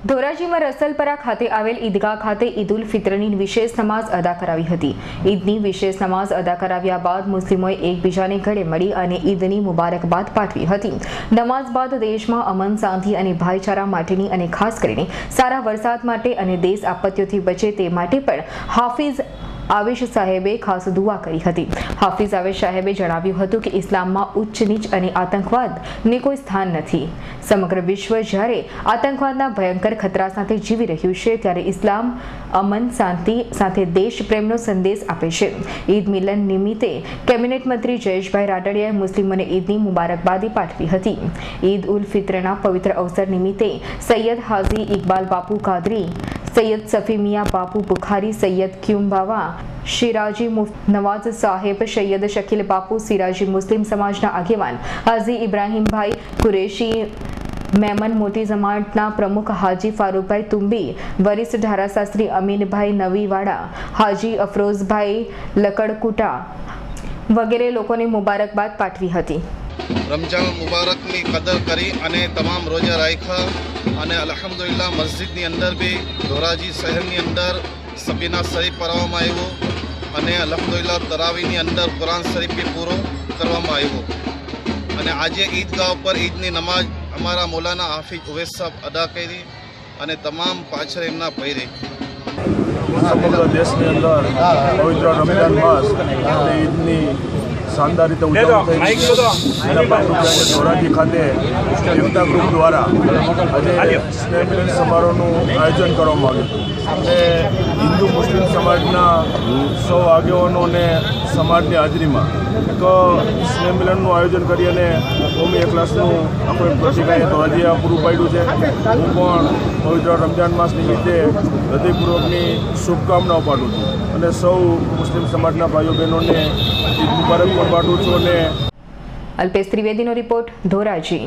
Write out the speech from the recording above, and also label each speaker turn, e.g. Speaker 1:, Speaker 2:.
Speaker 1: ધોરાજીમાં રસલપરા ખાતે આવેલ ઈદગાહ ખાતે ઈદ ઉલ ફિત્રની વિશેષ નમાઝ અદા કરાવી હતી। ઈદની વિશેષ નમાઝ અદા કરાવ્યા બાદ મુસ્લિમોએ એકબીજાને ગળે મળી અને ઈદની મુબારકબાદ પાઠવી હતી। નમાઝ બાદ દેશમાં અમન, શાંતિ અને ભાઈચારા માટેની અને ખાસ કરીને સારા વરસાદ માટે અને દેશ આપત્તિઓથી બચે તે માટે પણ હાફિઝ આવેશ સાહેબે ખાસ દુઆ કરી હતી। હાફિઝ આવેશ સાહેબે જણાવ્યું હતું કે ઇસ્લામમાં ઉચ્ચ નીચ અને આતંકવાદને કોઈ સ્થાન નથી। સમગ્ર વિશ્વ જ્યારે આતંકવાદના ભયંકર ખતરા સાથે જીવી રહ્યું છે ત્યારે ઇસ્લામ અમન, શાંતિ સાથે દેશ પ્રેમનો સંદેશ આપે છે। ઈદ મિલન નિમિત્તે કેબિનેટ મંત્રી જયેશભાઈ રાદડિયાએ મુસ્લિમોને ઈદની મુબારકબાદી પાઠવી હતી। ઈદ ઉલ ફિત્રના પવિત્ર અવસર નિમિત્તે સૈયદ હાજી ઇકબાલ બાપુ કાદરી, સૈયદ સફી મિયા બાપુ બુખારી, સૈયદ ક્યુમ બાવા, શિરાજી નવાઝ સાહેબ, સૈયદ શકીલ બાપુ, સિરાજી મુસ્લિમ સમાજના આગેવાન હાજી ઇબ્રાહીમભાઈ કુરેશી, મેમન મોટી જમાતના પ્રમુખ હાજી ફારૂકભાઈ તુંબી, વરિષ્ઠ ધારાશાસ્ત્રી અમીનભાઈ નવીવાડા, હાજી અફરોઝભાઈ લકડકુટા વગેરે લોકોને મુબારકબાદ પાઠવી હતી।
Speaker 2: રમજાન મુબારકની કદર કરી અને તમામ રોજા રાખ્યા અને અલ્હમ્દુલિલ્લાહ મસ્જિદની અંદર બી ધોરાજી શહેરની અંદર સબીના શરીફ પઢવામાં આવ્યો અને અલ્હમ્દુલિલ્લાહ તરાવીની અંદર કુરાન શરીફ બી પૂરો કરવામાં આવ્યો અને આજે ઈદગાહ પર ઈદની નમાઝ અમારા મૌલાના હાફિઝ ઉવૈસ સાહેબ અદા કરી અને તમામ પાછળ એમના પૈરે
Speaker 3: સમગ્ર દેશની અંદર પવિત્ર રમજાન માસ અને ઈદની શાનદાર રીતે ઉજવણી થઈ એના ભાગરૂપે ધોરાજી ખાતે એકતા ગ્રુપ દ્વારા આજે સ્નેહ મિલન સમારોહનું આયોજન કરવામાં આવ્યું અને હિન્દુ મુસ્લિમ સમાજના સૌ આગેવાનો અને સમાજની હાજરીમાં એક સ્નેહ મિલનનું આયોજન કરી અને કોમી એકલાસનું આપણે પ્રતિકાએ ધોરાજીએ પૂરું પાડ્યું છે। હું પણ પવિત્ર રમજાન માસ નિમિત્તે હૃદયપૂર્વકની શુભકામનાઓ પાઠવું છું અને સૌ મુસ્લિમ સમાજના ભાઈઓ બહેનોને ઈદ મુબારક પણ પાઠવું છું। અને
Speaker 1: અલ્પેશ ત્રિવેદીનો રિપોર્ટ, ધોરાજી।